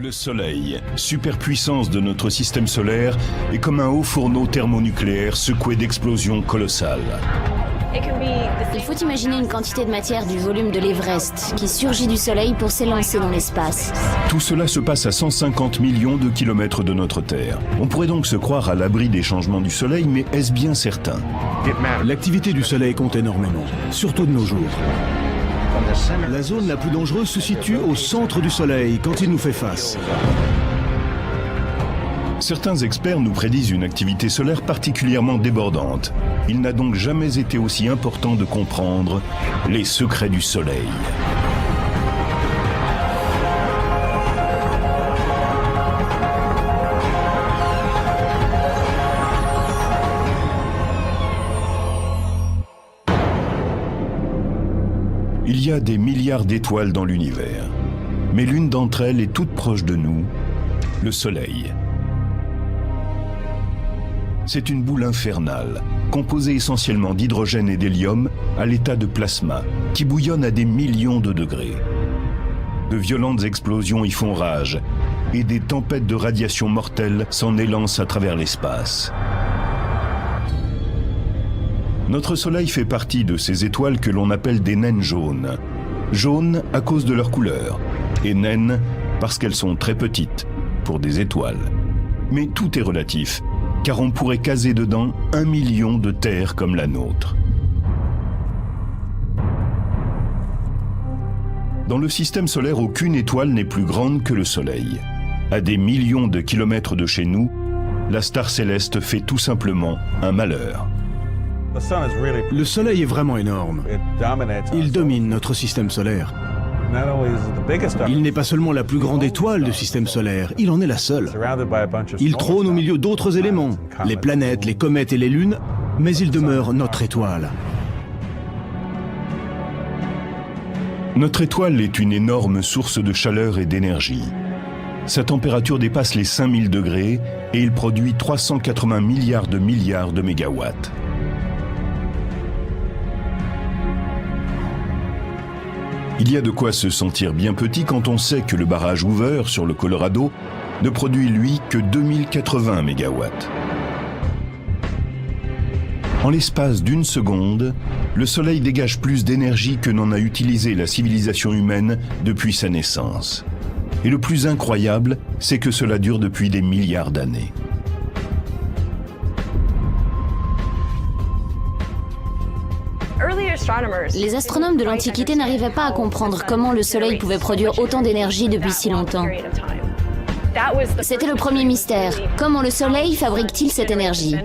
Le Soleil, superpuissance de notre système solaire, est comme un haut fourneau thermonucléaire secoué d'explosions colossales. Il faut imaginer une quantité de matière du volume de l'Everest qui surgit du Soleil pour s'élancer dans l'espace. Tout cela se passe à 150 millions de kilomètres de notre Terre. On pourrait donc se croire à l'abri des changements du Soleil, mais est-ce bien certain? L'activité du Soleil compte énormément, surtout de nos jours. La zone la plus dangereuse se situe au centre du Soleil, quand il nous fait face. Certains experts nous prédisent une activité solaire particulièrement débordante. Il n'a donc jamais été aussi important de comprendre les secrets du Soleil. Il y a des milliards d'étoiles dans l'univers, mais l'une d'entre elles est toute proche de nous, le Soleil. C'est une boule infernale, composée essentiellement d'hydrogène et d'hélium à l'état de plasma, qui bouillonne à des millions de degrés. De violentes explosions y font rage, et des tempêtes de radiation mortelle s'en élancent à travers l'espace. Notre Soleil fait partie de ces étoiles que l'on appelle des naines jaunes. Jaunes à cause de leur couleur, et naines parce qu'elles sont très petites, pour des étoiles. Mais tout est relatif, car on pourrait caser dedans 1 million de terres comme la nôtre. Dans le système solaire, aucune étoile n'est plus grande que le Soleil. À des millions de kilomètres de chez nous, la star céleste fait tout simplement un malheur. Le Soleil est vraiment énorme. Il domine notre système solaire. Il n'est pas seulement la plus grande étoile du système solaire, il en est la seule. Il trône au milieu d'autres éléments, les planètes, les comètes et les lunes, mais il demeure notre étoile. Notre étoile est une énorme source de chaleur et d'énergie. Sa température dépasse les 5000 degrés et il produit 380 milliards de mégawatts. Il y a de quoi se sentir bien petit quand on sait que le barrage Hoover sur le Colorado ne produit, lui, que 2080 mégawatts. En l'espace d'une seconde, le Soleil dégage plus d'énergie que n'en a utilisé la civilisation humaine depuis sa naissance. Et le plus incroyable, c'est que cela dure depuis des milliards d'années. Les astronomes de l'Antiquité n'arrivaient pas à comprendre comment le Soleil pouvait produire autant d'énergie depuis si longtemps. C'était le premier mystère. Comment le Soleil fabrique-t-il cette énergie?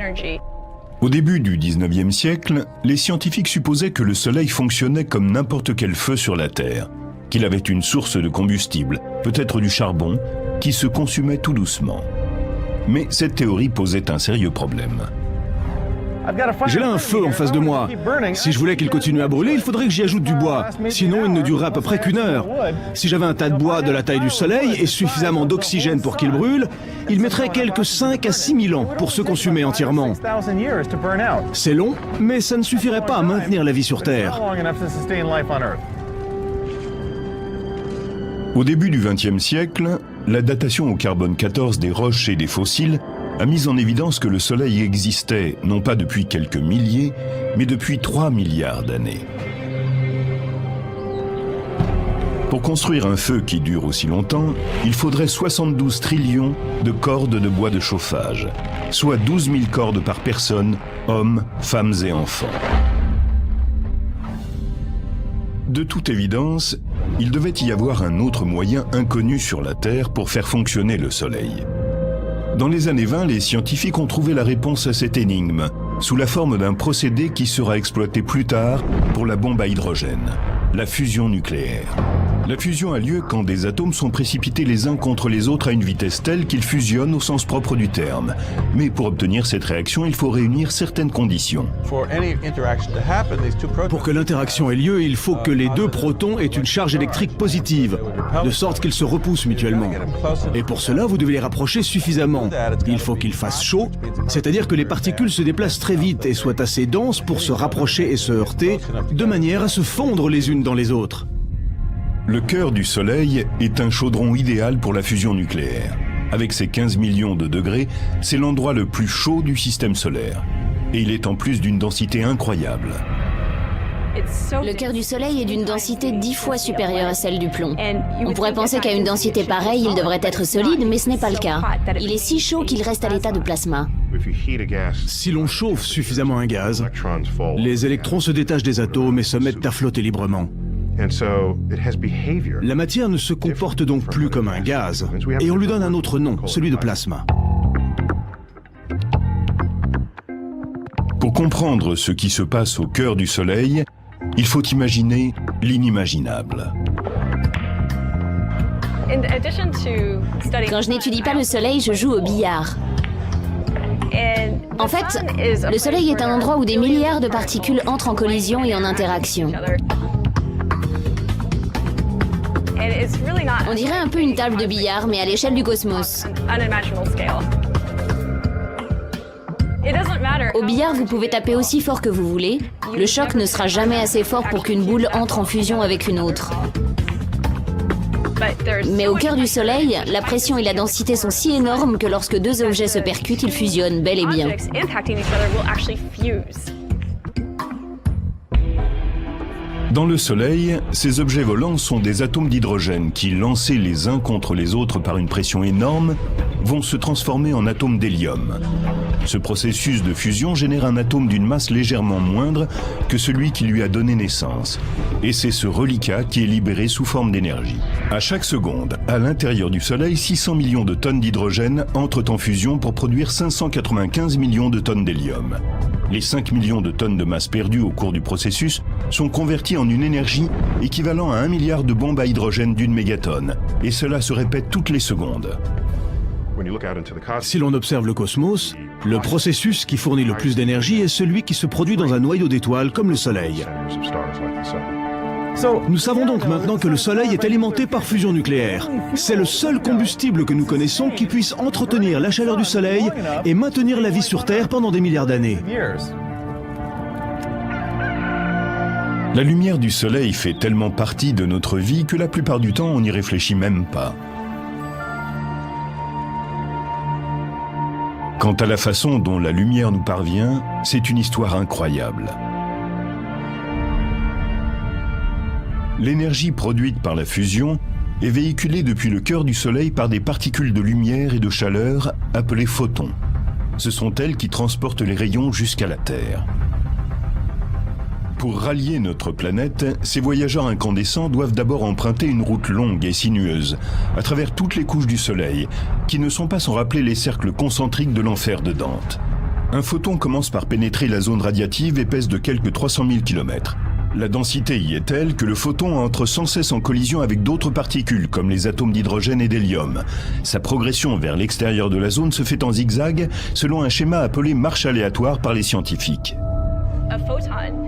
Au début du 19e siècle, les scientifiques supposaient que le Soleil fonctionnait comme n'importe quel feu sur la Terre, qu'il avait une source de combustible, peut-être du charbon, qui se consumait tout doucement. Mais cette théorie posait un sérieux problème. J'ai là un feu en face de moi. Si je voulais qu'il continue à brûler, il faudrait que j'y ajoute du bois. Sinon, il ne durerait à peu près qu'une heure. Si j'avais un tas de bois de la taille du Soleil et suffisamment d'oxygène pour qu'il brûle, il mettrait quelques 5 à 6 000 ans pour se consumer entièrement. C'est long, mais ça ne suffirait pas à maintenir la vie sur Terre. Au début du XXe siècle, la datation au carbone 14 des roches et des fossiles a mis en évidence que le Soleil existait, non pas depuis quelques milliers, mais depuis 3 milliards d'années. Pour construire un feu qui dure aussi longtemps, il faudrait 72 trillions de cordes de bois de chauffage, soit 12 000 cordes par personne, hommes, femmes et enfants. De toute évidence, il devait y avoir un autre moyen inconnu sur la Terre pour faire fonctionner le Soleil. Dans les années 20, les scientifiques ont trouvé la réponse à cette énigme, sous la forme d'un procédé qui sera exploité plus tard pour la bombe à hydrogène, la fusion nucléaire. La fusion a lieu quand des atomes sont précipités les uns contre les autres à une vitesse telle qu'ils fusionnent au sens propre du terme. Mais pour obtenir cette réaction, il faut réunir certaines conditions. Pour que l'interaction ait lieu, il faut que les deux protons aient une charge électrique positive, de sorte qu'ils se repoussent mutuellement. Et pour cela, vous devez les rapprocher suffisamment. Il faut qu'il fasse chaud, c'est-à-dire que les particules se déplacent très vite et soient assez denses pour se rapprocher et se heurter, de manière à se fondre les unes dans les autres. Le cœur du Soleil est un chaudron idéal pour la fusion nucléaire. Avec ses 15 millions de degrés, c'est l'endroit le plus chaud du système solaire. Et il est en plus d'une densité incroyable. Le cœur du Soleil est d'une densité 10 fois supérieure à celle du plomb. On pourrait penser qu'à une densité pareille, il devrait être solide, mais ce n'est pas le cas. Il est si chaud qu'il reste à l'état de plasma. Si l'on chauffe suffisamment un gaz, les électrons se détachent des atomes et se mettent à flotter librement. La matière ne se comporte donc plus comme un gaz, et on lui donne un autre nom, celui de plasma. Pour comprendre ce qui se passe au cœur du Soleil, il faut imaginer l'inimaginable. Quand je n'étudie pas le Soleil, je joue au billard. En fait, le Soleil est un endroit où des milliards de particules entrent en collision et en interaction. On dirait un peu une table de billard, mais à l'échelle du cosmos. Au billard, vous pouvez taper aussi fort que vous voulez. Le choc ne sera jamais assez fort pour qu'une boule entre en fusion avec une autre. Mais au cœur du Soleil, la pression et la densité sont si énormes que lorsque deux objets se percutent, ils fusionnent bel et bien. Dans le Soleil, ces objets volants sont des atomes d'hydrogène qui, lancés les uns contre les autres par une pression énorme, vont se transformer en atomes d'hélium. Ce processus de fusion génère un atome d'une masse légèrement moindre que celui qui lui a donné naissance. Et c'est ce reliquat qui est libéré sous forme d'énergie. À chaque seconde, à l'intérieur du Soleil, 600 millions de tonnes d'hydrogène entrent en fusion pour produire 595 millions de tonnes d'hélium. Les 5 millions de tonnes de masse perdues au cours du processus sont converties en une énergie équivalent à 1 milliard de bombes à hydrogène d'une mégatonne. Et cela se répète toutes les secondes. Si l'on observe le cosmos, le processus qui fournit le plus d'énergie est celui qui se produit dans un noyau d'étoiles comme le Soleil. Nous savons donc maintenant que le Soleil est alimenté par fusion nucléaire. C'est le seul combustible que nous connaissons qui puisse entretenir la chaleur du Soleil et maintenir la vie sur Terre pendant des milliards d'années. La lumière du Soleil fait tellement partie de notre vie que la plupart du temps on n'y réfléchit même pas. Quant à la façon dont la lumière nous parvient, c'est une histoire incroyable. L'énergie produite par la fusion est véhiculée depuis le cœur du Soleil par des particules de lumière et de chaleur appelées photons. Ce sont elles qui transportent les rayons jusqu'à la Terre. Pour rallier notre planète, ces voyageurs incandescents doivent d'abord emprunter une route longue et sinueuse, à travers toutes les couches du Soleil, qui ne sont pas sans rappeler les cercles concentriques de l'enfer de Dante. Un photon commence par pénétrer la zone radiative épaisse de quelques 300 000 km. La densité y est telle que le photon entre sans cesse en collision avec d'autres particules, comme les atomes d'hydrogène et d'hélium. Sa progression vers l'extérieur de la zone se fait en zigzag, selon un schéma appelé marche aléatoire par les scientifiques.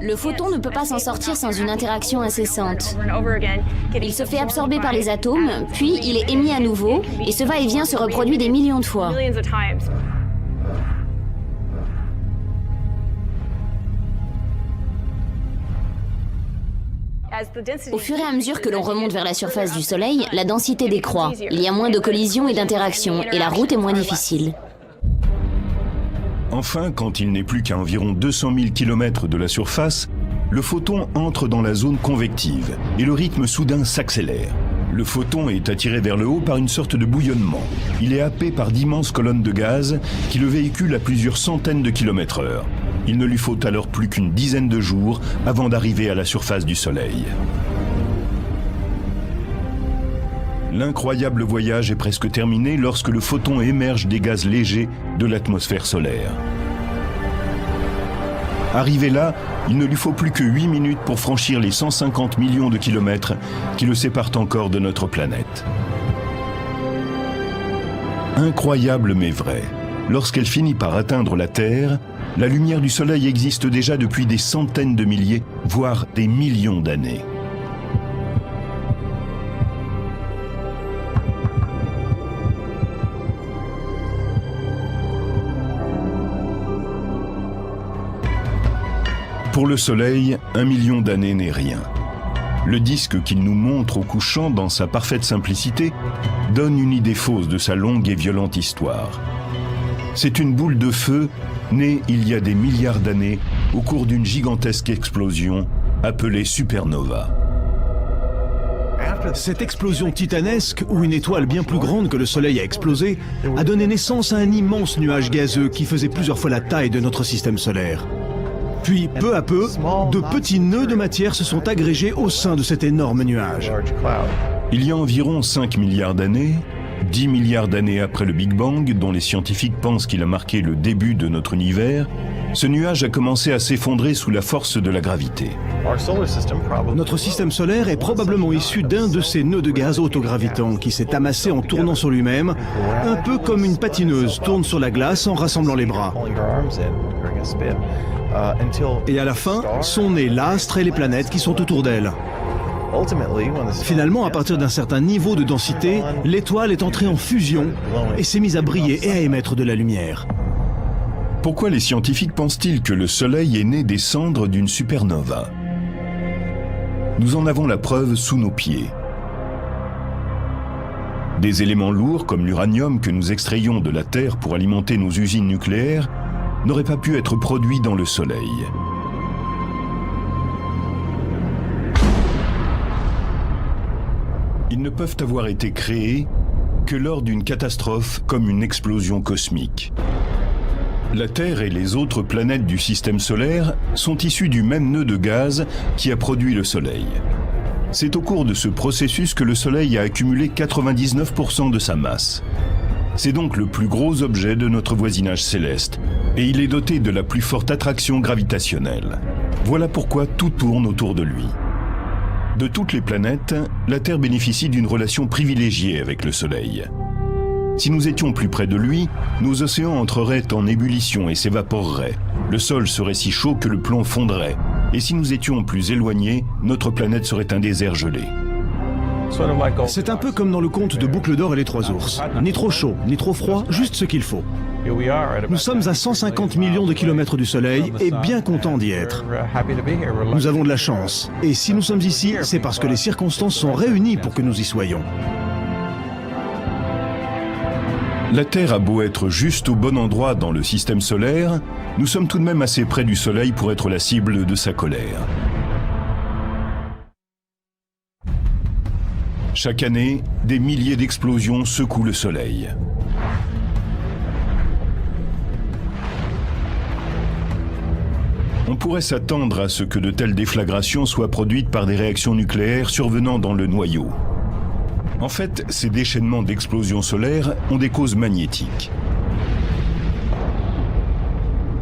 Le photon ne peut pas s'en sortir sans une interaction incessante. Il se fait absorber par les atomes, puis il est émis à nouveau, et ce va-et-vient se reproduit des millions de fois. Au fur et à mesure que l'on remonte vers la surface du Soleil, la densité décroît. Il y a moins de collisions et d'interactions, et la route est moins difficile. Enfin, quand il n'est plus qu'à environ 200 000 km de la surface, le photon entre dans la zone convective et le rythme soudain s'accélère. Le photon est attiré vers le haut par une sorte de bouillonnement. Il est happé par d'immenses colonnes de gaz qui le véhiculent à plusieurs centaines de km/h. Il ne lui faut alors plus qu'une dizaine de jours avant d'arriver à la surface du Soleil. L'incroyable voyage est presque terminé lorsque le photon émerge des gaz légers de l'atmosphère solaire. Arrivé là, il ne lui faut plus que 8 minutes pour franchir les 150 millions de kilomètres qui le séparent encore de notre planète. Incroyable mais vrai, lorsqu'elle finit par atteindre la Terre, la lumière du Soleil existe déjà depuis des centaines de milliers, voire des millions d'années. Pour le Soleil, 1 million d'années n'est rien. Le disque qu'il nous montre au couchant dans sa parfaite simplicité donne une idée fausse de sa longue et violente histoire. C'est une boule de feu née il y a des milliards d'années au cours d'une gigantesque explosion appelée supernova. Cette explosion titanesque, où une étoile bien plus grande que le Soleil a explosé, a donné naissance à un immense nuage gazeux qui faisait plusieurs fois la taille de notre système solaire. Puis, peu à peu, de petits nœuds de matière se sont agrégés au sein de cet énorme nuage. Il y a environ 5 milliards d'années, 10 milliards d'années après le Big Bang, dont les scientifiques pensent qu'il a marqué le début de notre univers, ce nuage a commencé à s'effondrer sous la force de la gravité. Notre système solaire est probablement issu d'un de ces nœuds de gaz autogravitants qui s'est amassé en tournant sur lui-même, un peu comme une patineuse tourne sur la glace en rassemblant les bras. Et à la fin, sont nés l'astre et les planètes qui sont autour d'elle. Finalement, à partir d'un certain niveau de densité, l'étoile est entrée en fusion et s'est mise à briller et à émettre de la lumière. Pourquoi les scientifiques pensent-ils que le Soleil est né des cendres d'une supernova? Nous en avons la preuve sous nos pieds. Des éléments lourds comme l'uranium que nous extrayons de la Terre pour alimenter nos usines nucléaires n'auraient pas pu être produits dans le Soleil. Ils ne peuvent avoir été créés que lors d'une catastrophe comme une explosion cosmique. La Terre et les autres planètes du système solaire sont issues du même nœud de gaz qui a produit le Soleil. C'est au cours de ce processus que le Soleil a accumulé 99% de sa masse. C'est donc le plus gros objet de notre voisinage céleste, et il est doté de la plus forte attraction gravitationnelle. Voilà pourquoi tout tourne autour de lui. De toutes les planètes, la Terre bénéficie d'une relation privilégiée avec le Soleil. Si nous étions plus près de lui, nos océans entreraient en ébullition et s'évaporeraient. Le sol serait si chaud que le plomb fondrait. Et si nous étions plus éloignés, notre planète serait un désert gelé. C'est un peu comme dans le conte de Boucle d'Or et les Trois Ours. Ni trop chaud, ni trop froid, juste ce qu'il faut. Nous sommes à 150 millions de kilomètres du Soleil et bien contents d'y être. Nous avons de la chance. Et si nous sommes ici, c'est parce que les circonstances sont réunies pour que nous y soyons. La Terre a beau être juste au bon endroit dans le système solaire, nous sommes tout de même assez près du Soleil pour être la cible de sa colère. Chaque année, des milliers d'explosions secouent le Soleil. On pourrait s'attendre à ce que de telles déflagrations soient produites par des réactions nucléaires survenant dans le noyau. En fait, ces déchaînements d'explosions solaires ont des causes magnétiques.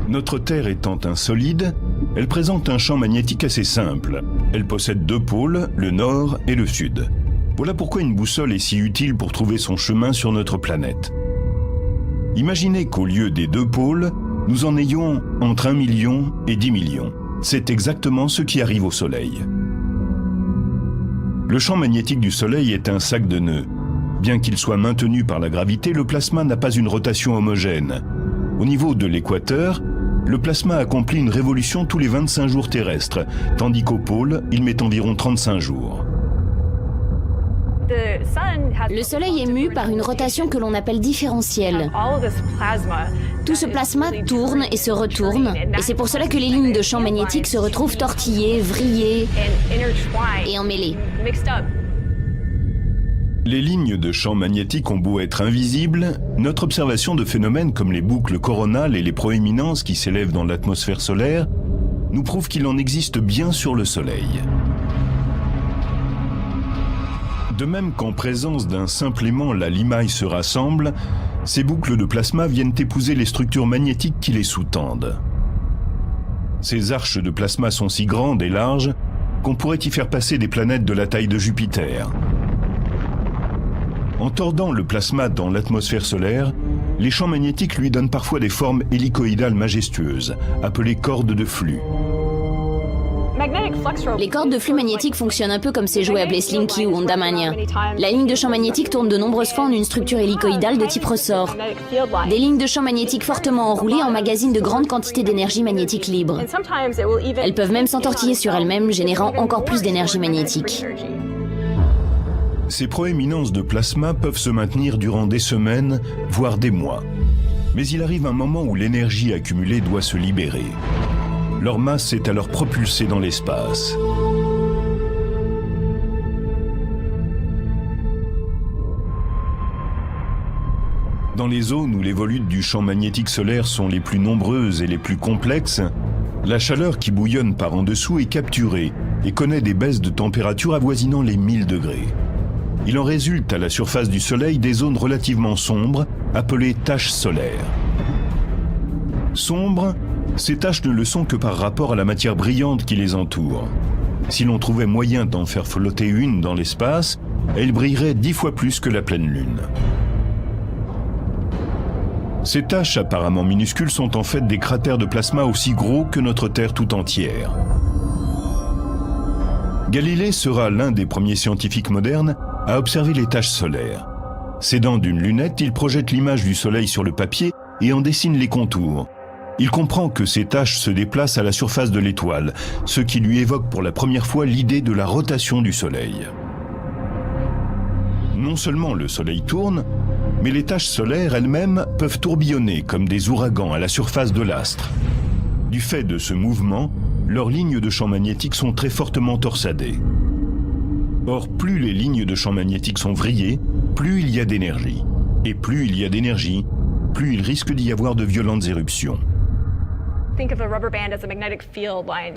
Notre Terre étant un solide, elle présente un champ magnétique assez simple. Elle possède deux pôles, le nord et le sud. Voilà pourquoi une boussole est si utile pour trouver son chemin sur notre planète. Imaginez qu'au lieu des deux pôles, nous en ayons entre 1 million et 10 millions. C'est exactement ce qui arrive au Soleil. Le champ magnétique du Soleil est un sac de nœuds. Bien qu'il soit maintenu par la gravité, le plasma n'a pas une rotation homogène. Au niveau de l'équateur, le plasma accomplit une révolution tous les 25 jours terrestres, tandis qu'au pôle, il met environ 35 jours. Le Soleil est mu par une rotation que l'on appelle différentielle. Tout ce plasma tourne et se retourne, et c'est pour cela que les lignes de champ magnétique se retrouvent tortillées, vrillées et emmêlées. Les lignes de champ magnétique ont beau être invisibles, notre observation de phénomènes comme les boucles coronales et les proéminences qui s'élèvent dans l'atmosphère solaire nous prouve qu'il en existe bien sur le Soleil. De même qu'en présence d'un simple aimant, la limaille se rassemble, ces boucles de plasma viennent épouser les structures magnétiques qui les sous-tendent. Ces arches de plasma sont si grandes et larges qu'on pourrait y faire passer des planètes de la taille de Jupiter. En tordant le plasma dans l'atmosphère solaire, les champs magnétiques lui donnent parfois des formes hélicoïdales majestueuses, appelées cordes de flux. Les cordes de flux magnétique fonctionnent un peu comme ces jouets appelés Slinky ou Ondamania. La ligne de champ magnétique tourne de nombreuses fois en une structure hélicoïdale de type ressort. Des lignes de champ magnétique fortement enroulées emmagasinent de grandes quantités d'énergie magnétique libre. Elles peuvent même s'entortiller sur elles-mêmes, générant encore plus d'énergie magnétique. Ces proéminences de plasma peuvent se maintenir durant des semaines, voire des mois. Mais il arrive un moment où l'énergie accumulée doit se libérer. Leur masse est alors propulsée dans l'espace. Dans les zones où les volutes du champ magnétique solaire sont les plus nombreuses et les plus complexes, la chaleur qui bouillonne par en dessous est capturée et connaît des baisses de température avoisinant les 1000 degrés. Il en résulte à la surface du Soleil des zones relativement sombres, appelées taches solaires. Sombres, ces taches ne le sont que par rapport à la matière brillante qui les entoure. Si l'on trouvait moyen d'en faire flotter une dans l'espace, elle brillerait 10 fois plus que la pleine lune. Ces taches apparemment minuscules sont en fait des cratères de plasma aussi gros que notre Terre tout entière. Galilée sera l'un des premiers scientifiques modernes à observer les taches solaires. S'aidant d'une lunette, il projette l'image du Soleil sur le papier et en dessine les contours. Il comprend que ces taches se déplacent à la surface de l'étoile, ce qui lui évoque pour la première fois l'idée de la rotation du Soleil. Non seulement le Soleil tourne, mais les taches solaires elles-mêmes peuvent tourbillonner comme des ouragans à la surface de l'astre. Du fait de ce mouvement, leurs lignes de champ magnétique sont très fortement torsadées. Or, plus les lignes de champ magnétique sont vrillées, plus il y a d'énergie. Et plus il y a d'énergie, plus il risque d'y avoir de violentes éruptions.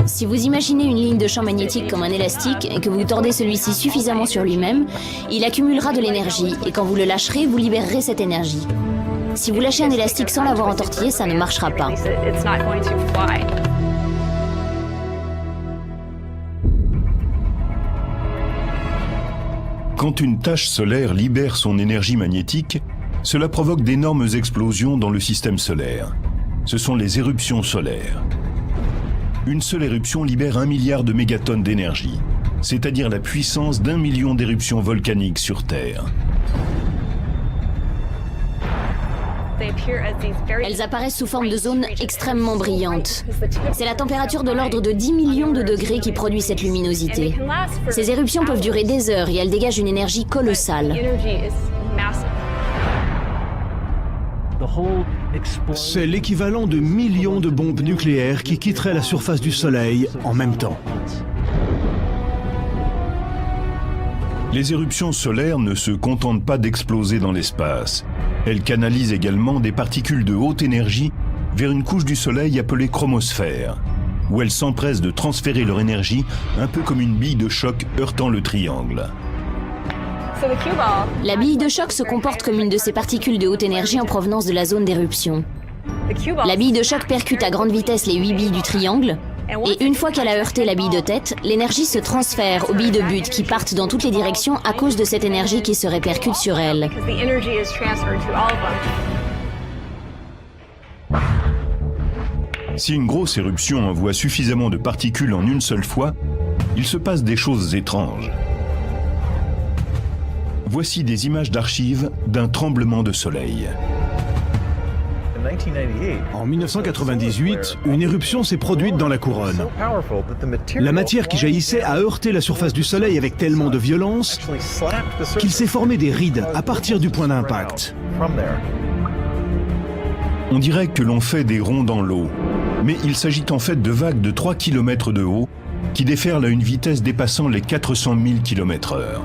Si vous imaginez une ligne de champ magnétique comme un élastique et que vous tordez celui-ci suffisamment sur lui-même, il accumulera de l'énergie et quand vous le lâcherez, vous libérerez cette énergie. Si vous lâchez un élastique sans l'avoir entortillé, ça ne marchera pas. Quand une tache solaire libère son énergie magnétique, cela provoque d'énormes explosions dans le système solaire. Ce sont les éruptions solaires. Une seule éruption libère 1 milliard de mégatonnes d'énergie, c'est-à-dire la puissance d'1 million d'éruptions volcaniques sur Terre. Elles apparaissent sous forme de zones extrêmement brillantes. C'est la température de l'ordre de 10 millions de degrés qui produit cette luminosité. Ces éruptions peuvent durer des heures et elles dégagent une énergie colossale. C'est l'équivalent de millions de bombes nucléaires qui quitteraient la surface du Soleil en même temps. Les éruptions solaires ne se contentent pas d'exploser dans l'espace. Elles canalisent également des particules de haute énergie vers une couche du Soleil appelée chromosphère, où elles s'empressent de transférer leur énergie un peu comme une bille de choc heurtant le triangle. La bille de choc se comporte comme une de ces particules de haute énergie en provenance de la zone d'éruption. La bille de choc percute à grande vitesse les 8 billes du triangle, et une fois qu'elle a heurté la bille de tête, l'énergie se transfère aux billes de but qui partent dans toutes les directions à cause de cette énergie qui se répercute sur elles. Si une grosse éruption envoie suffisamment de particules en une seule fois, il se passe des choses étranges. Voici des images d'archives d'un tremblement de soleil. En 1998, une éruption s'est produite dans la couronne. La matière qui jaillissait a heurté la surface du Soleil avec tellement de violence qu'il s'est formé des rides à partir du point d'impact. On dirait que l'on fait des ronds dans l'eau, mais il s'agit en fait de vagues de 3 km de haut qui déferlent à une vitesse dépassant les 400 000 km/h.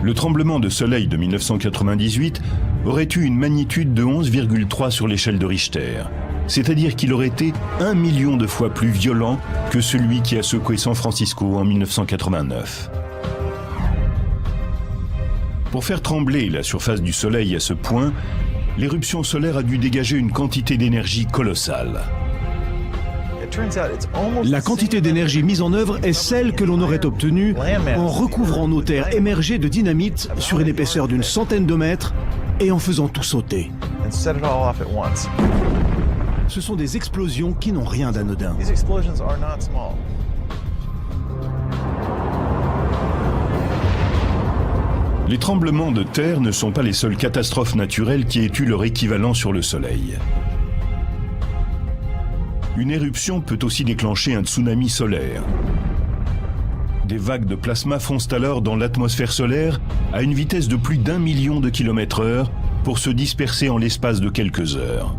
Le tremblement de soleil de 1998 aurait eu une magnitude de 11,3 sur l'échelle de Richter, c'est-à-dire qu'il aurait été 1 million de fois plus violent que celui qui a secoué San Francisco en 1989. Pour faire trembler la surface du Soleil à ce point, l'éruption solaire a dû dégager une quantité d'énergie colossale. La quantité d'énergie mise en œuvre est celle que l'on aurait obtenue en recouvrant nos terres émergées de dynamite sur une épaisseur d'une centaine de mètres et en faisant tout sauter. Ce sont des explosions qui n'ont rien d'anodin. Les tremblements de terre ne sont pas les seules catastrophes naturelles qui aient eu leur équivalent sur le Soleil. Une éruption peut aussi déclencher un tsunami solaire. Des vagues de plasma foncent alors dans l'atmosphère solaire à une vitesse de plus d'1 million de km/h pour se disperser en l'espace de quelques heures.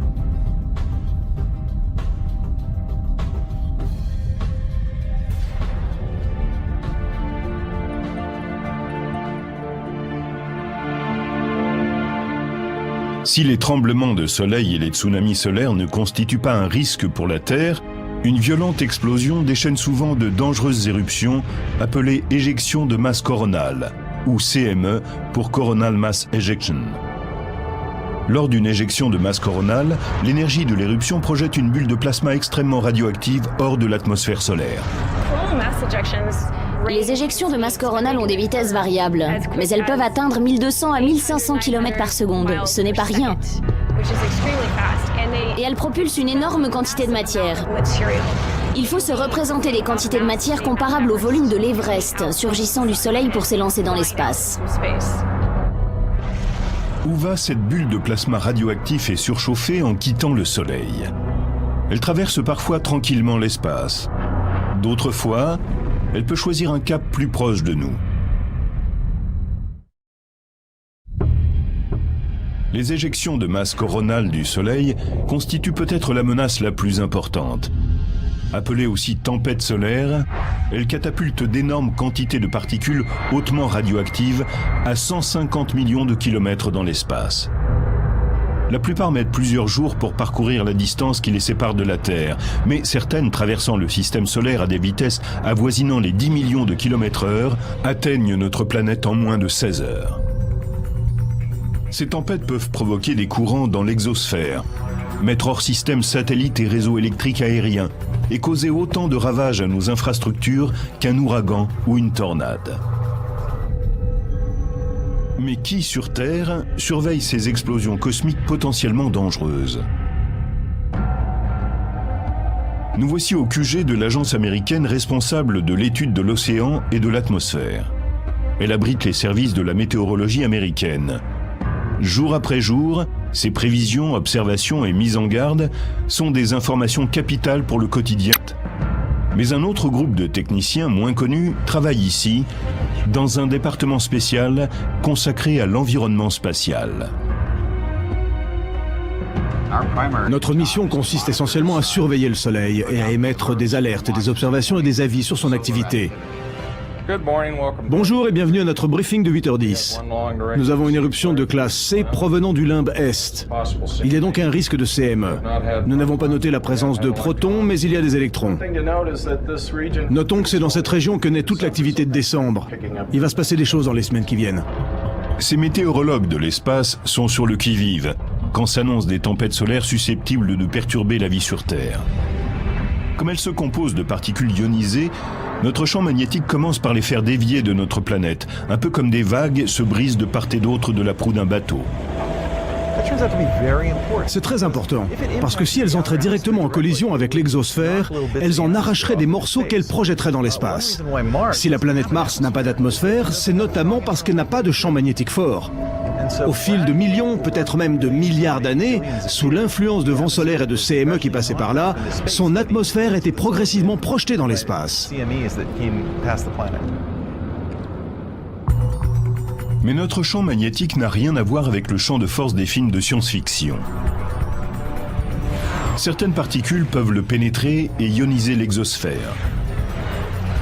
Si les tremblements de soleil et les tsunamis solaires ne constituent pas un risque pour la Terre, une violente explosion déchaîne souvent de dangereuses éruptions appelées éjections de masse coronale, ou CME pour Coronal Mass Ejection. Lors d'une éjection de masse coronale, l'énergie de l'éruption projette une bulle de plasma extrêmement radioactive hors de l'atmosphère solaire. Les éjections de masse coronale ont des vitesses variables, mais elles peuvent atteindre 1200 à 1500 km par seconde. Ce n'est pas rien. Et elles propulsent une énorme quantité de matière. Il faut se représenter des quantités de matière comparables au volume de l'Everest, surgissant du Soleil pour s'élancer dans l'espace. Où va cette bulle de plasma radioactif et surchauffé en quittant le Soleil? Elle traverse parfois tranquillement l'espace. D'autres fois, elle peut choisir un cap plus proche de nous. Les éjections de masse coronale du Soleil constituent peut-être la menace la plus importante. Appelée aussi tempête solaire, elle catapulte d'énormes quantités de particules hautement radioactives à 150 millions de kilomètres dans l'espace. La plupart mettent plusieurs jours pour parcourir la distance qui les sépare de la Terre, mais certaines traversant le système solaire à des vitesses avoisinant les 10 millions de kilomètres/heure atteignent notre planète en moins de 16 heures. Ces tempêtes peuvent provoquer des courants dans l'exosphère, mettre hors système satellites et réseaux électriques aériens et causer autant de ravages à nos infrastructures qu'un ouragan ou une tornade. Mais qui, sur Terre, surveille ces explosions cosmiques potentiellement dangereuses? Nous voici au QG de l'agence américaine responsable de l'étude de l'océan et de l'atmosphère. Elle abrite les services de la météorologie américaine. Jour après jour, ces prévisions, observations et mises en garde sont des informations capitales pour le quotidien. Mais un autre groupe de techniciens moins connus travaille ici, dans un département spécial consacré à l'environnement spatial. Notre mission consiste essentiellement à surveiller le Soleil et à émettre des alertes, des observations et des avis sur son activité. Bonjour et bienvenue à notre briefing de 8h10. Nous avons une éruption de classe C provenant du limbe Est. Il y a donc un risque de CME. Nous n'avons pas noté la présence de protons, mais il y a des électrons. Notons que c'est dans cette région que naît toute l'activité de décembre. Il va se passer des choses dans les semaines qui viennent. Ces météorologues de l'espace sont sur le qui-vive quand s'annoncent des tempêtes solaires susceptibles de perturber la vie sur Terre. Comme elles se composent de particules ionisées, notre champ magnétique commence par les faire dévier de notre planète, un peu comme des vagues se brisent de part et d'autre de la proue d'un bateau. C'est très important, parce que si elles entraient directement en collision avec l'exosphère, elles en arracheraient des morceaux qu'elles projetteraient dans l'espace. Si la planète Mars n'a pas d'atmosphère, c'est notamment parce qu'elle n'a pas de champ magnétique fort. Au fil de millions, peut-être même de milliards d'années, sous l'influence de vents solaires et de CME qui passaient par là, son atmosphère était progressivement projetée dans l'espace. Mais notre champ magnétique n'a rien à voir avec le champ de force des films de science-fiction. Certaines particules peuvent le pénétrer et ioniser l'exosphère.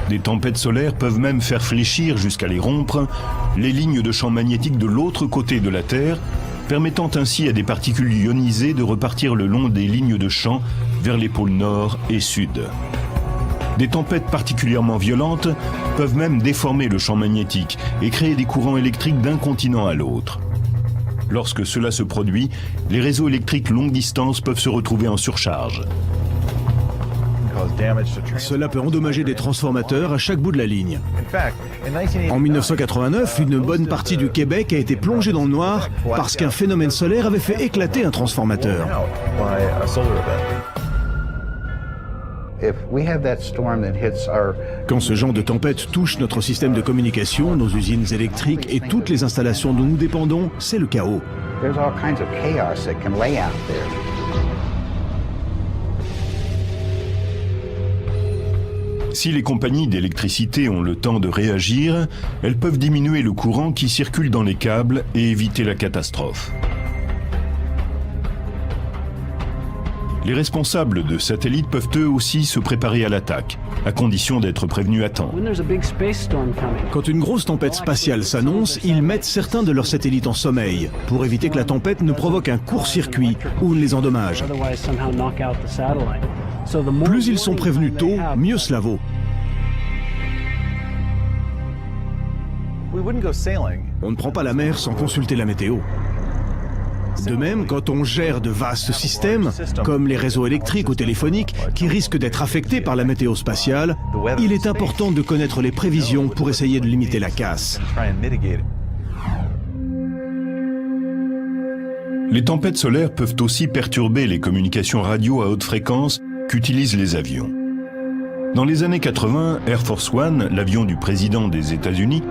Des tempêtes solaires peuvent même faire fléchir jusqu'à les rompre les lignes de champ magnétique de l'autre côté de la Terre, permettant ainsi à des particules ionisées de repartir le long des lignes de champ vers les pôles nord et sud. Des tempêtes particulièrement violentes peuvent même déformer le champ magnétique et créer des courants électriques d'un continent à l'autre. Lorsque cela se produit, les réseaux électriques longue distance peuvent se retrouver en surcharge. Cela peut endommager des transformateurs à chaque bout de la ligne. En 1989, une bonne partie du Québec a été plongée dans le noir parce qu'un phénomène solaire avait fait éclater un transformateur. Quand ce genre de tempête touche notre système de communication, nos usines électriques et toutes les installations dont nous dépendons, c'est le chaos. Si les compagnies d'électricité ont le temps de réagir, elles peuvent diminuer le courant qui circule dans les câbles et éviter la catastrophe. Les responsables de satellites peuvent eux aussi se préparer à l'attaque, à condition d'être prévenus à temps. Quand une grosse tempête spatiale s'annonce, ils mettent certains de leurs satellites en sommeil, pour éviter que la tempête ne provoque un court-circuit ou ne les endommage. Plus ils sont prévenus tôt, mieux cela vaut. On ne prend pas la mer sans consulter la météo. De même, quand on gère de vastes systèmes, comme les réseaux électriques ou téléphoniques, qui risquent d'être affectés par la météo spatiale, il est important de connaître les prévisions pour essayer de limiter la casse. Les tempêtes solaires peuvent aussi perturber les communications radio à haute fréquence qu'utilisent les avions. Dans les années 80, Air Force One, l'avion du président des États-Unis,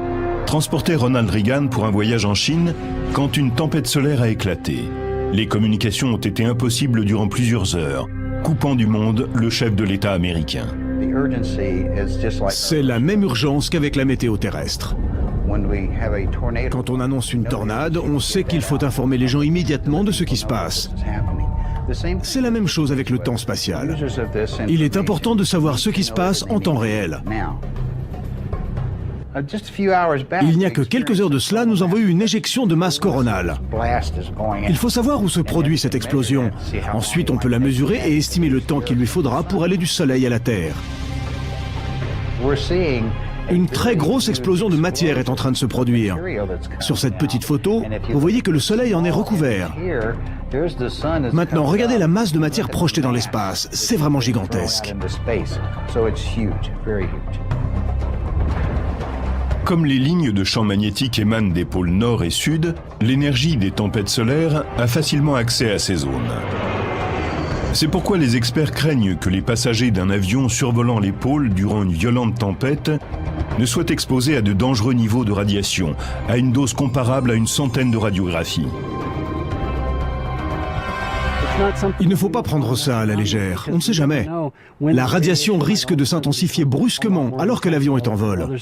transportait Ronald Reagan pour un voyage en Chine quand une tempête solaire a éclaté. Les communications ont été impossibles durant plusieurs heures, coupant du monde le chef de l'État américain. C'est la même urgence qu'avec la météo terrestre. Quand on annonce une tornade, on sait qu'il faut informer les gens immédiatement de ce qui se passe. C'est la même chose avec le temps spatial. Il est important de savoir ce qui se passe en temps réel. Il n'y a que quelques heures de cela, nous avons eu une éjection de masse coronale. Il faut savoir où se produit cette explosion. Ensuite, on peut la mesurer et estimer le temps qu'il lui faudra pour aller du Soleil à la Terre. Une très grosse explosion de matière est en train de se produire. Sur cette petite photo, vous voyez que le Soleil en est recouvert. Maintenant, regardez la masse de matière projetée dans l'espace. C'est vraiment gigantesque. Comme les lignes de champs magnétiques émanent des pôles nord et sud, l'énergie des tempêtes solaires a facilement accès à ces zones. C'est pourquoi les experts craignent que les passagers d'un avion survolant les pôles durant une violente tempête ne soient exposés à de dangereux niveaux de radiation, à une dose comparable à une centaine de radiographies. Il ne faut pas prendre ça à la légère, on ne sait jamais. La radiation risque de s'intensifier brusquement alors que l'avion est en vol.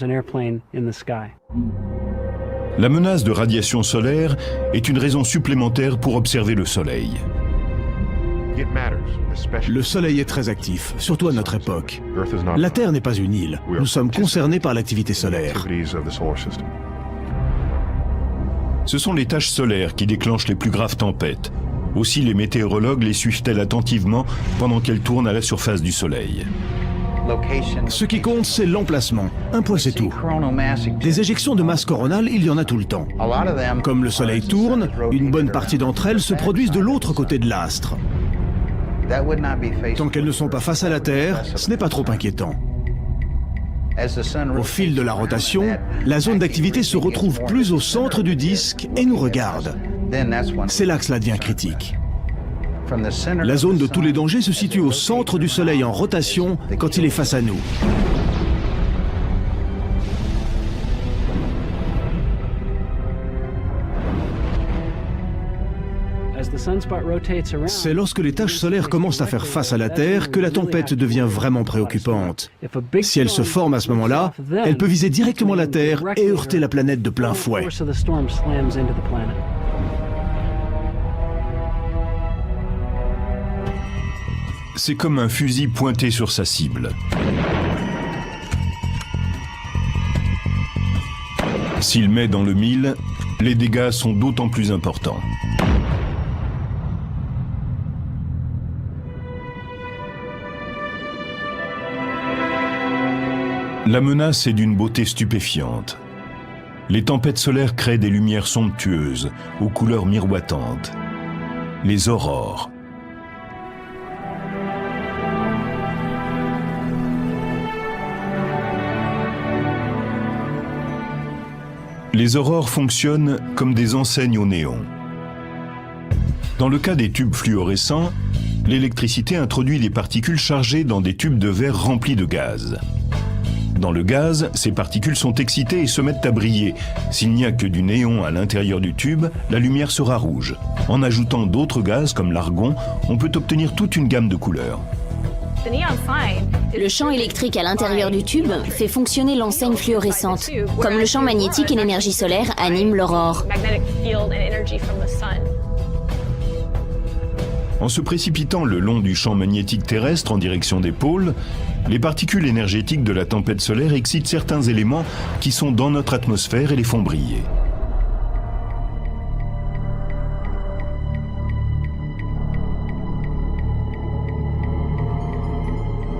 La menace de radiation solaire est une raison supplémentaire pour observer le Soleil. Le Soleil est très actif, surtout à notre époque. La Terre n'est pas une île. Nous sommes concernés par l'activité solaire. Ce sont les taches solaires qui déclenchent les plus graves tempêtes. Aussi, les météorologues les suivent-elles attentivement pendant qu'elles tournent à la surface du Soleil. Ce qui compte, c'est l'emplacement. Un point, c'est tout. Des éjections de masse coronale, il y en a tout le temps. Comme le Soleil tourne, une bonne partie d'entre elles se produisent de l'autre côté de l'astre. Tant qu'elles ne sont pas face à la Terre, ce n'est pas trop inquiétant. Au fil de la rotation, la zone d'activité se retrouve plus au centre du disque et nous regarde. C'est là que cela devient critique. La zone de tous les dangers se situe au centre du Soleil en rotation quand il est face à nous. C'est lorsque les taches solaires commencent à faire face à la Terre que la tempête devient vraiment préoccupante. Si elle se forme à ce moment-là, elle peut viser directement la Terre et heurter la planète de plein fouet. C'est comme un fusil pointé sur sa cible. S'il met dans le mille, les dégâts sont d'autant plus importants. La menace est d'une beauté stupéfiante. Les tempêtes solaires créent des lumières somptueuses, aux couleurs miroitantes. Les aurores. Les aurores fonctionnent comme des enseignes au néon. Dans le cas des tubes fluorescents, l'électricité introduit des particules chargées dans des tubes de verre remplis de gaz. Dans le gaz, ces particules sont excitées et se mettent à briller. S'il n'y a que du néon à l'intérieur du tube, la lumière sera rouge. En ajoutant d'autres gaz comme l'argon, on peut obtenir toute une gamme de couleurs. Le champ électrique à l'intérieur du tube fait fonctionner l'enseigne fluorescente, comme le champ magnétique et l'énergie solaire animent l'aurore. En se précipitant le long du champ magnétique terrestre en direction des pôles, les particules énergétiques de la tempête solaire excitent certains éléments qui sont dans notre atmosphère et les font briller.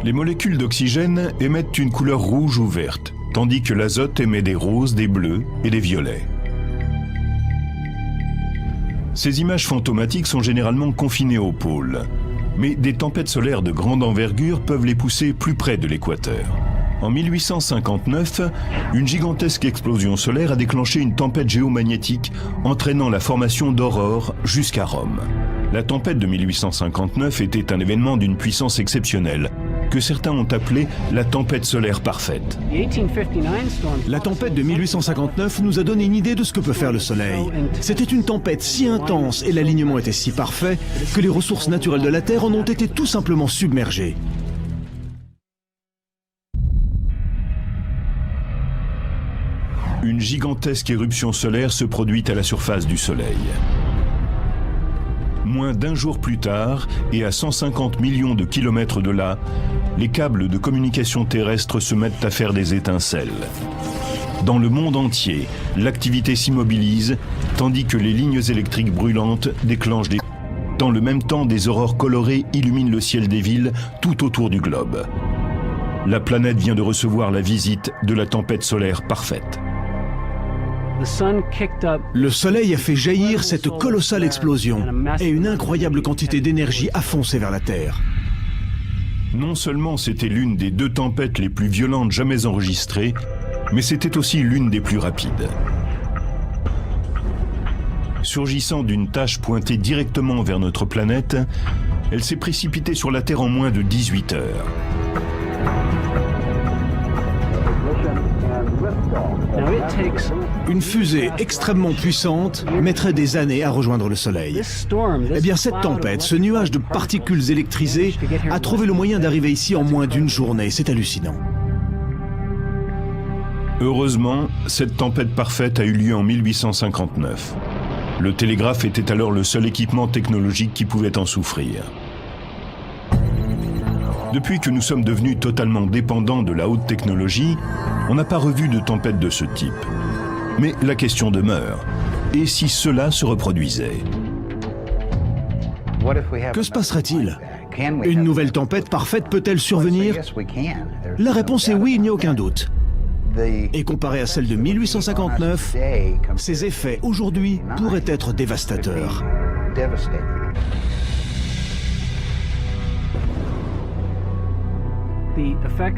Les molécules d'oxygène émettent une couleur rouge ou verte, tandis que l'azote émet des roses, des bleus et des violets. Ces images fantomatiques sont généralement confinées aux pôles, mais des tempêtes solaires de grande envergure peuvent les pousser plus près de l'équateur. En 1859, une gigantesque explosion solaire a déclenché une tempête géomagnétique entraînant la formation d'aurores jusqu'à Rome. La tempête de 1859 était un événement d'une puissance exceptionnelle, que certains ont appelé la tempête solaire parfaite. La tempête de 1859 nous a donné une idée de ce que peut faire le Soleil. C'était une tempête si intense et l'alignement était si parfait que les ressources naturelles de la Terre en ont été tout simplement submergées. Une gigantesque éruption solaire se produit à la surface du Soleil. Moins d'un jour plus tard, et à 150 millions de kilomètres de là, les câbles de communication terrestre se mettent à faire des étincelles. Dans le monde entier, l'activité s'immobilise, tandis que les lignes électriques brûlantes déclenchent des... Dans le même temps, des aurores colorées illuminent le ciel des villes tout autour du globe. La planète vient de recevoir la visite de la tempête solaire parfaite. Le Soleil a fait jaillir cette colossale explosion et une incroyable quantité d'énergie a foncé vers la Terre. Non seulement c'était l'une des 2 tempêtes les plus violentes jamais enregistrées, mais c'était aussi l'une des plus rapides. Surgissant d'une tache pointée directement vers notre planète, elle s'est précipitée sur la Terre en moins de 18 heures. Une fusée extrêmement puissante mettrait des années à rejoindre le Soleil. Eh bien, cette tempête, ce nuage de particules électrisées, a trouvé le moyen d'arriver ici en moins d'une journée. C'est hallucinant. Heureusement, cette tempête parfaite a eu lieu en 1859. Le télégraphe était alors le seul équipement technologique qui pouvait en souffrir. Depuis que nous sommes devenus totalement dépendants de la haute technologie, on n'a pas revu de tempête de ce type. Mais la question demeure. Et si cela se reproduisait? Que se passerait-il? Une nouvelle tempête parfaite peut-elle survenir? La réponse est oui, il n'y a aucun doute. Et comparé à celle de 1859, ses effets aujourd'hui pourraient être dévastateurs.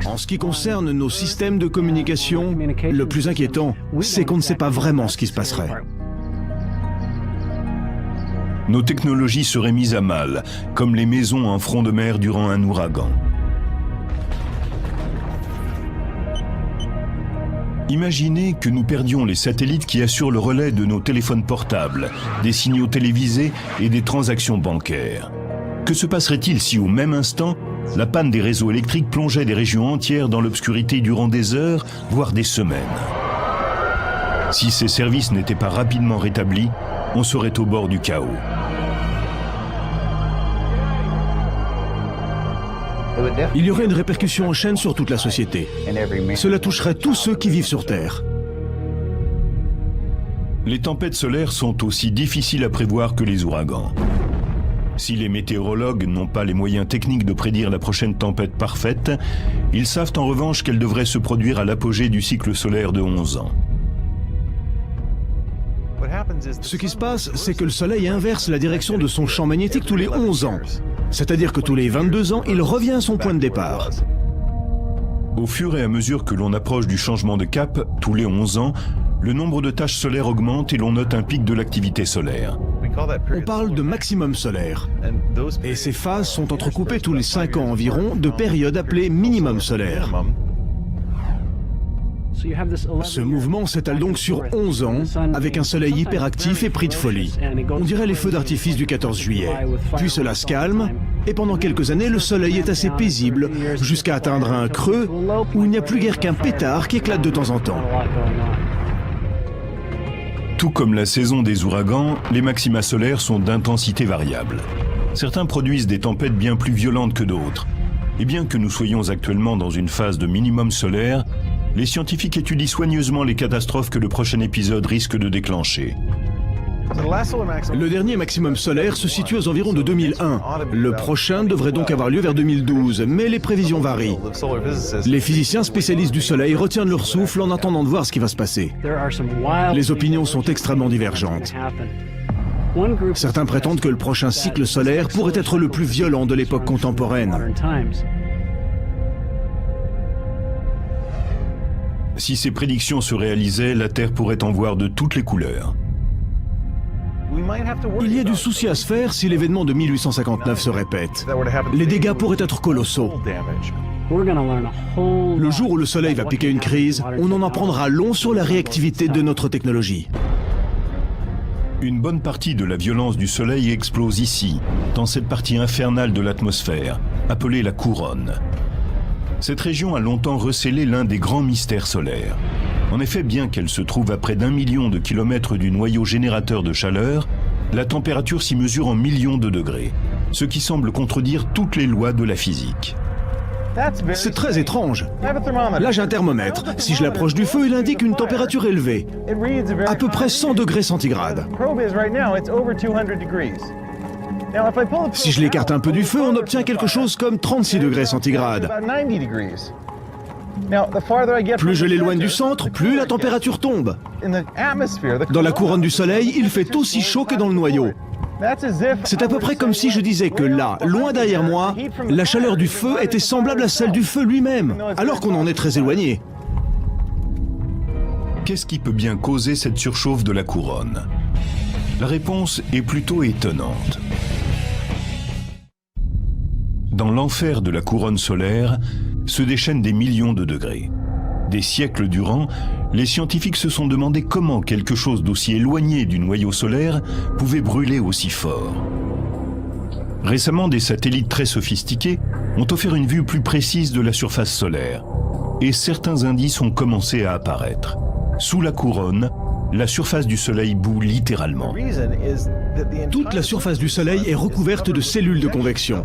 En ce qui concerne nos systèmes de communication, le plus inquiétant, c'est qu'on ne sait pas vraiment ce qui se passerait. Nos technologies seraient mises à mal, comme les maisons en front de mer durant un ouragan. Imaginez que nous perdions les satellites qui assurent le relais de nos téléphones portables, des signaux télévisés et des transactions bancaires. Que se passerait-il si, au même instant, la panne des réseaux électriques plongeait des régions entières dans l'obscurité durant des heures, voire des semaines? Si ces services n'étaient pas rapidement rétablis, on serait au bord du chaos. Il y aurait une répercussion en chaîne sur toute la société. Cela toucherait tous ceux qui vivent sur Terre. Les tempêtes solaires sont aussi difficiles à prévoir que les ouragans. Si les météorologues n'ont pas les moyens techniques de prédire la prochaine tempête parfaite, ils savent en revanche qu'elle devrait se produire à l'apogée du cycle solaire de 11 ans. Ce qui se passe, c'est que le Soleil inverse la direction de son champ magnétique tous les 11 ans. C'est-à-dire que tous les 22 ans, il revient à son point de départ. Au fur et à mesure que l'on approche du changement de cap, tous les 11 ans, Le nombre de taches solaires augmente et l'on note un pic de l'activité solaire. On parle de maximum solaire. Et ces phases sont entrecoupées tous les 5 ans environ de périodes appelées minimum solaire. Ce mouvement s'étale donc sur 11 ans, avec un soleil hyperactif et pris de folie. On dirait les feux d'artifice du 14 juillet. Puis cela se calme, et pendant quelques années, le soleil est assez paisible, jusqu'à atteindre un creux où il n'y a plus guère qu'un pétard qui éclate de temps en temps. Tout comme la saison des ouragans, les maxima solaires sont d'intensité variable. Certains produisent des tempêtes bien plus violentes que d'autres. Et bien que nous soyons actuellement dans une phase de minimum solaire, les scientifiques étudient soigneusement les catastrophes que le prochain épisode risque de déclencher. Le dernier maximum solaire se situe aux environs de 2001. Le prochain devrait donc avoir lieu vers 2012, mais les prévisions varient. Les physiciens spécialistes du Soleil retiennent leur souffle en attendant de voir ce qui va se passer. Les opinions sont extrêmement divergentes. Certains prétendent que le prochain cycle solaire pourrait être le plus violent de l'époque contemporaine. Si ces prédictions se réalisaient, la Terre pourrait en voir de toutes les couleurs. Il y a du souci à se faire si l'événement de 1859 se répète. Les dégâts pourraient être colossaux. Le jour où le Soleil va piquer une crise, on en apprendra long sur la réactivité de notre technologie. Une bonne partie de la violence du Soleil explose ici, dans cette partie infernale de l'atmosphère, appelée la couronne. Cette région a longtemps recélé l'un des grands mystères solaires. En effet, bien qu'elle se trouve à près d'1 million de kilomètres du noyau générateur de chaleur, la température s'y mesure en millions de degrés, ce qui semble contredire toutes les lois de la physique. C'est très étrange. Là, j'ai un thermomètre. Si je l'approche du feu, il indique une température élevée, à peu près 100 degrés centigrades. Si je l'écarte un peu du feu, on obtient quelque chose comme 36 degrés centigrades. Plus je l'éloigne du centre, plus la température tombe. Dans la couronne du Soleil, il fait aussi chaud que dans le noyau. C'est à peu près comme si je disais que là, loin derrière moi, la chaleur du feu était semblable à celle du feu lui-même, alors qu'on en est très éloigné. Qu'est-ce qui peut bien causer cette surchauffe de la couronne? La réponse est plutôt étonnante. Dans l'enfer de la couronne solaire se déchaînent des millions de degrés. Des siècles durant, les scientifiques se sont demandé comment quelque chose d'aussi éloigné du noyau solaire pouvait brûler aussi fort. Récemment, des satellites très sophistiqués ont offert une vue plus précise de la surface solaire, et certains indices ont commencé à apparaître. Sous la couronne, la surface du Soleil bout littéralement. Toute la surface du Soleil est recouverte de cellules de convection.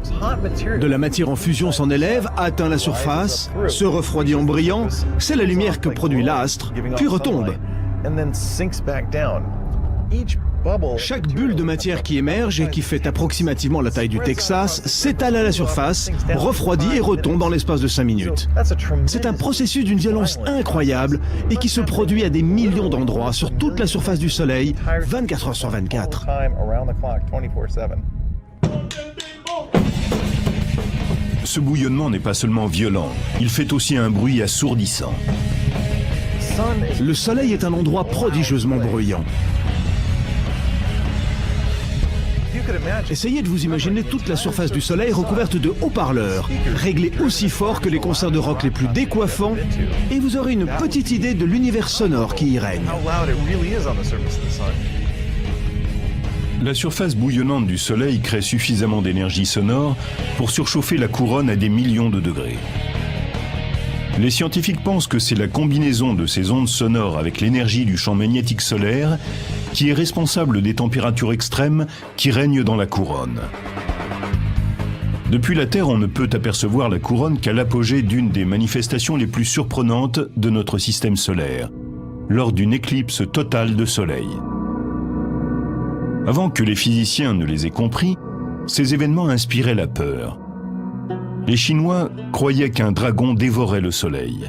De la matière en fusion s'en élève, atteint la surface, se refroidit en brillant, c'est la lumière que produit l'astre, puis retombe. Chaque bulle de matière qui émerge et qui fait approximativement la taille du Texas s'étale à la surface, refroidit et retombe en l'espace de 5 minutes. C'est un processus d'une violence incroyable et qui se produit à des millions d'endroits sur toute la surface du Soleil, 24 heures sur 24. Ce bouillonnement n'est pas seulement violent, il fait aussi un bruit assourdissant. Le Soleil est un endroit prodigieusement bruyant. Essayez de vous imaginer toute la surface du Soleil recouverte de haut-parleurs, réglés aussi fort que les concerts de rock les plus décoiffants, et vous aurez une petite idée de l'univers sonore qui y règne. La surface bouillonnante du Soleil crée suffisamment d'énergie sonore pour surchauffer la couronne à des millions de degrés. Les scientifiques pensent que c'est la combinaison de ces ondes sonores avec l'énergie du champ magnétique solaire qui est responsable des températures extrêmes qui règnent dans la couronne. Depuis la Terre, on ne peut apercevoir la couronne qu'à l'apogée d'une des manifestations les plus surprenantes de notre système solaire, lors d'une éclipse totale de Soleil. Avant que les physiciens ne les aient compris, ces événements inspiraient la peur. Les Chinois croyaient qu'un dragon dévorait le Soleil.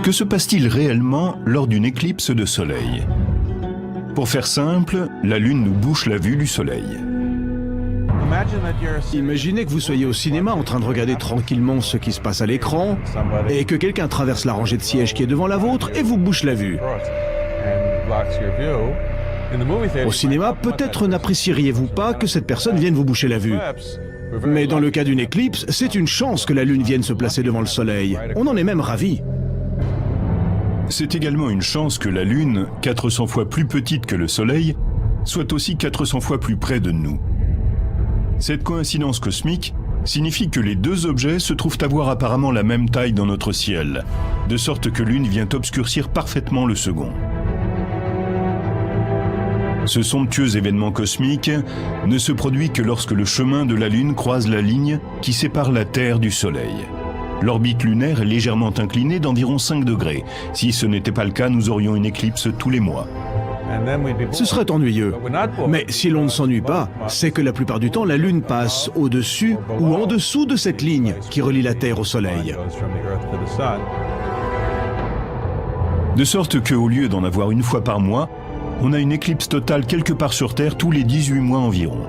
Que se passe-t-il réellement lors d'une éclipse de Soleil? Pour faire simple, la Lune nous bouche la vue du Soleil. Imaginez que vous soyez au cinéma en train de regarder tranquillement ce qui se passe à l'écran et que quelqu'un traverse la rangée de sièges qui est devant la vôtre et vous bouche la vue. Au cinéma, peut-être n'apprécieriez-vous pas que cette personne vienne vous boucher la vue. Mais dans le cas d'une éclipse, c'est une chance que la Lune vienne se placer devant le Soleil. On en est même ravis. C'est également une chance que la Lune, 400 fois plus petite que le Soleil, soit aussi 400 fois plus près de nous. Cette coïncidence cosmique signifie que les deux objets se trouvent avoir apparemment la même taille dans notre ciel, de sorte que l'une vient obscurcir parfaitement le second. Ce somptueux événement cosmique ne se produit que lorsque le chemin de la Lune croise la ligne qui sépare la Terre du Soleil. L'orbite lunaire est légèrement inclinée d'environ 5 degrés. Si ce n'était pas le cas, nous aurions une éclipse tous les mois. Ce serait ennuyeux. Mais si l'on ne s'ennuie pas, c'est que la plupart du temps, la Lune passe au-dessus ou en dessous de cette ligne qui relie la Terre au Soleil. De sorte qu'au lieu d'en avoir une fois par mois, on a une éclipse totale quelque part sur Terre tous les 18 mois environ.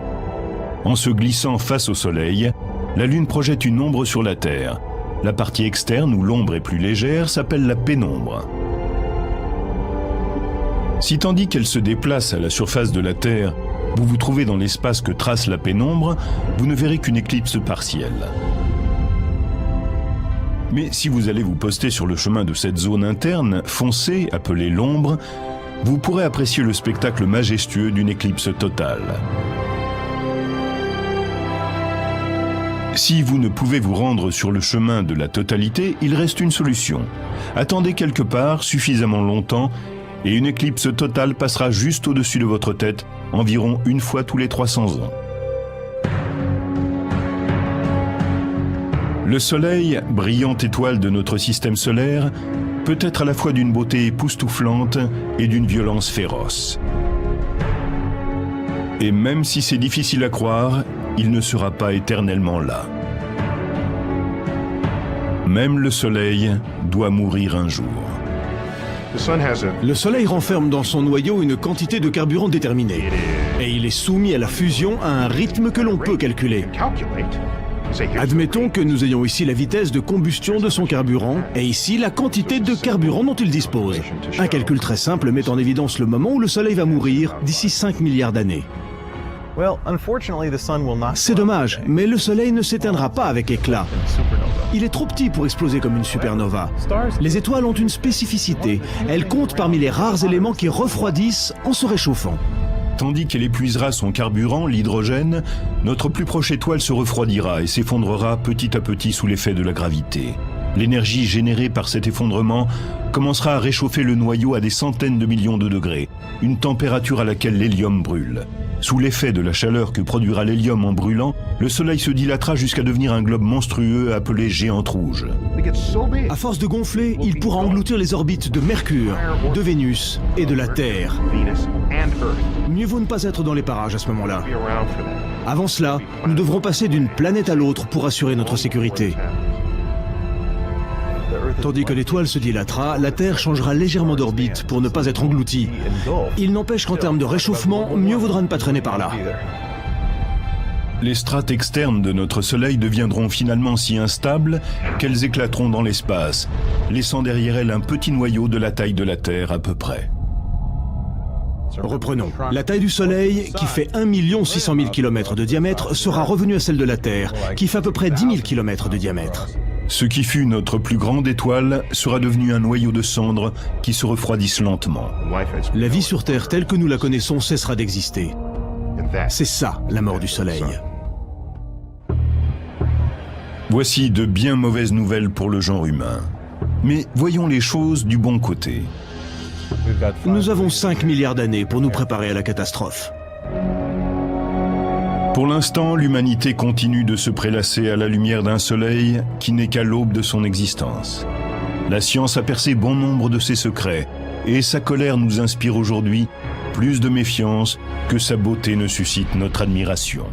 En se glissant face au Soleil, la Lune projette une ombre sur la Terre. La partie externe, où l'ombre est plus légère, s'appelle la pénombre. Si tandis qu'elle se déplace à la surface de la Terre, vous vous trouvez dans l'espace que trace la pénombre, vous ne verrez qu'une éclipse partielle. Mais si vous allez vous poster sur le chemin de cette zone interne, foncée, appelée l'ombre, vous pourrez apprécier le spectacle majestueux d'une éclipse totale. Si vous ne pouvez vous rendre sur le chemin de la totalité, il reste une solution. Attendez quelque part suffisamment longtemps et une éclipse totale passera juste au-dessus de votre tête, environ une fois tous les 300 ans. Le Soleil, brillante étoile de notre système solaire, peut être à la fois d'une beauté époustouflante et d'une violence féroce. Et même si c'est difficile à croire, il ne sera pas éternellement là. Même le Soleil doit mourir un jour. Le Soleil renferme dans son noyau une quantité de carburant déterminée. Et il est soumis à la fusion à un rythme que l'on peut calculer. Admettons que nous ayons ici la vitesse de combustion de son carburant et ici la quantité de carburant dont il dispose. Un calcul très simple met en évidence le moment où le Soleil va mourir d'ici 5 milliards d'années. C'est dommage, mais le Soleil ne s'éteindra pas avec éclat. Il est trop petit pour exploser comme une supernova. Les étoiles ont une spécificité. Elles comptent parmi les rares éléments qui refroidissent en se réchauffant. Tandis qu'elle épuisera son carburant, l'hydrogène, notre plus proche étoile se refroidira et s'effondrera petit à petit sous l'effet de la gravité. L'énergie générée par cet effondrement commencera à réchauffer le noyau à des centaines de millions de degrés, une température à laquelle l'hélium brûle. Sous l'effet de la chaleur que produira l'hélium en brûlant, le Soleil se dilatera jusqu'à devenir un globe monstrueux appelé géante rouge. À force de gonfler, il pourra engloutir les orbites de Mercure, de Vénus et de la Terre. Mieux vaut ne pas être dans les parages à ce moment-là. Avant cela, nous devrons passer d'une planète à l'autre pour assurer notre sécurité. Tandis que l'étoile se dilatera, la Terre changera légèrement d'orbite pour ne pas être engloutie. Il n'empêche qu'en termes de réchauffement, mieux vaudra ne pas traîner par là. Les strates externes de notre Soleil deviendront finalement si instables qu'elles éclateront dans l'espace, laissant derrière elles un petit noyau de la taille de la Terre à peu près. Reprenons. La taille du Soleil, qui fait 1 600 000 km de diamètre, sera revenue à celle de la Terre, qui fait à peu près 10 000 km de diamètre. Ce qui fut notre plus grande étoile sera devenu un noyau de cendres qui se refroidissent lentement. La vie sur Terre telle que nous la connaissons cessera d'exister. C'est ça, la mort du Soleil. Voici de bien mauvaises nouvelles pour le genre humain. Mais voyons les choses du bon côté. Nous avons 5 milliards d'années pour nous préparer à la catastrophe. Pour l'instant, l'humanité continue de se prélasser à la lumière d'un soleil qui n'est qu'à l'aube de son existence. La science a percé bon nombre de ses secrets, et sa colère nous inspire aujourd'hui plus de méfiance que sa beauté ne suscite notre admiration.